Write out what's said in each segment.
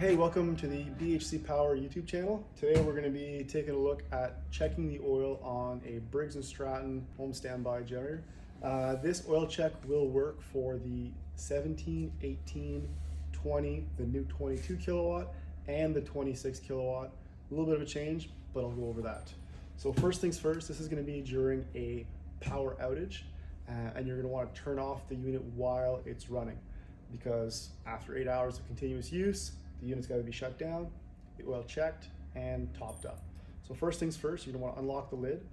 Hey, welcome to the BHC Power YouTube channel. Today we're going to be taking a look at checking the oil on a Briggs and Stratton home standby generator. This oil check will work for the 17, 18, 20, the new 22 kilowatt, and the 26 kilowatt. A little bit of a change, but I'll go over that. So first things first, this is going to be during a power outage, and you're going to want to turn off the unit while it's running, because after 8 hours of continuous use, the unit's got to be shut down, the oil checked, and topped up. So first things first, you're going to want to unlock the lid.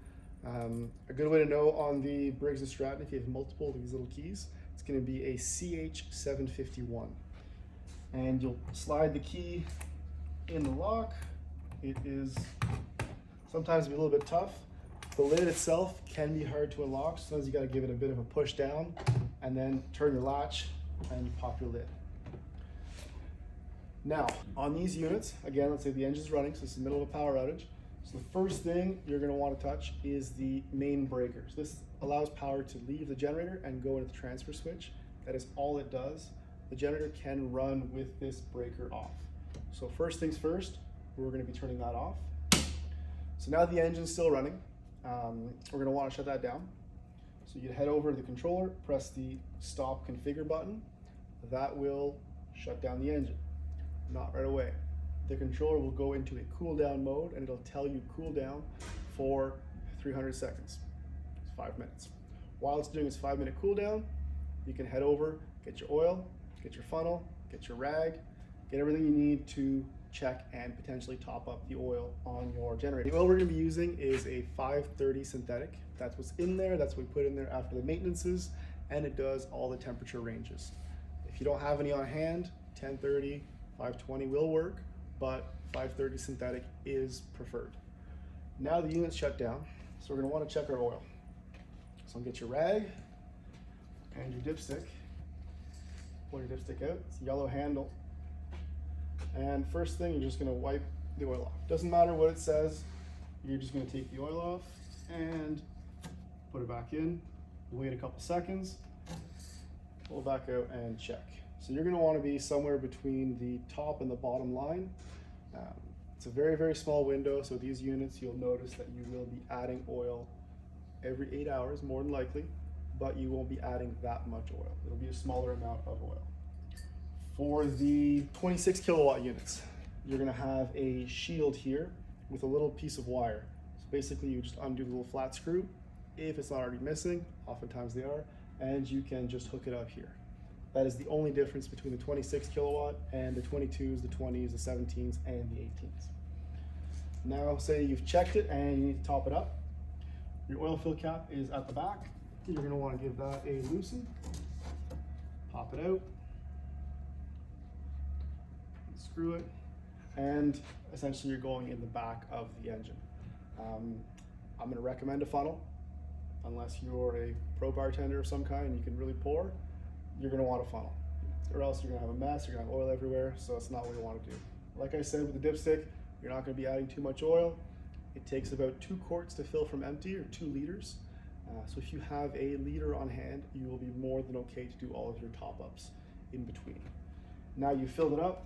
A good way to know on the Briggs and Stratton, if you have multiple of these little keys, it's going to be a CH751. And you'll slide the key in the lock. It is sometimes a little bit tough. The lid itself can be hard to unlock, so sometimes you got to give it a bit of a push down and then turn your latch and you pop your lid. Now, on these units, again, let's say the engine's running, so it's in the middle of a power outage. So the first thing you're going to want to touch is the main breakers. This allows power to leave the generator and go into the transfer switch. That is all it does. The generator can run with this breaker off. So first things first, we're going to be turning that off. So now the engine's still running. We're going to want to shut that down. So you head over to the controller, press the stop configure button. That will shut down the engine. Not right away. The controller will go into a cool down mode and it'll tell you cool down for 300 seconds. It's 5 minutes. While it's doing its 5-minute cool down, you can head over, get your oil, get your funnel, get your rag, get everything you need to check and potentially top up the oil on your generator. The oil we're going to be using is a 530 synthetic. That's what's in there. That's what we put in there after the maintenances, and it does all the temperature ranges. If you don't have any on hand, 1030, 520 will work, but 530 synthetic is preferred. Now the unit's shut down, so we're going to want to check our oil. So get your rag and your dipstick. Pull your dipstick out. It's a yellow handle. And first thing, you're just going to wipe the oil off. Doesn't matter what it says. You're just going to take the oil off and put it back in. Wait a couple seconds. Pull it back out and check. So you're going to want to be somewhere between the top and the bottom line. It's a very, very small window, so these units, you'll notice that you will be adding oil every 8 hours, more than likely, but you won't be adding that much oil. It'll be a smaller amount of oil. For the 26 kilowatt units, you're going to have a shield here with a little piece of wire. So basically, you just undo the little flat screw. If it's not already missing, oftentimes they are, and you can just hook it up here. That is the only difference between the 26 kilowatt and the 22s, the 20s, the 17s, and the 18s. Now, say you've checked it and you need to top it up. Your oil fill cap is at the back. You're going to want to give that a loosen. Pop it out. Screw it. And essentially you're going in the back of the engine. I'm going to recommend a funnel. Unless you're a pro bartender of some kind and you can really pour, you're going to want a funnel, or else you're going to have a mess, you're going to have oil everywhere, so that's not what you want to do. Like I said, with the dipstick, you're not going to be adding too much oil. It takes about 2 quarts to fill from empty, or 2 liters. So if you have a liter on hand, you will be more than okay to do all of your top-ups in between. Now you've filled it up,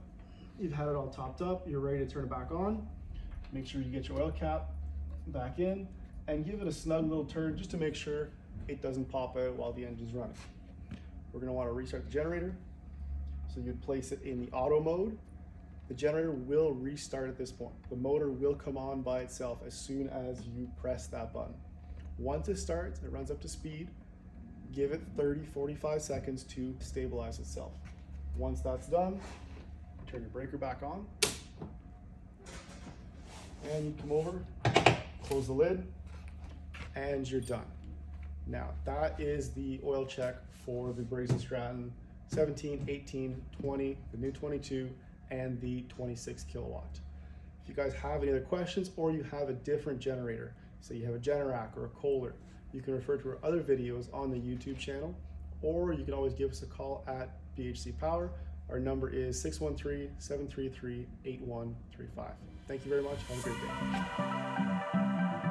you've had it all topped up, you're ready to turn it back on. Make sure you get your oil cap back in, and give it a snug little turn just to make sure it doesn't pop out while the engine's running. We're going to want to restart the generator. So you'd place it in the auto mode. The generator will restart at this point. The motor will come on by itself as soon as you press that button. Once it starts, it runs up to speed. Give it 30-45 seconds to stabilize itself. Once that's done, turn your breaker back on. And you come over, close the lid, and you're done. Now, that is the oil check for the Briggs and Stratton 17, 18, 20, the new 22, and the 26 kilowatt. If you guys have any other questions, or you have a different generator, say you have a Generac or a Kohler, you can refer to our other videos on the YouTube channel, or you can always give us a call at BHC Power. Our number is 613-733-8135. Thank you very much. Have a great day.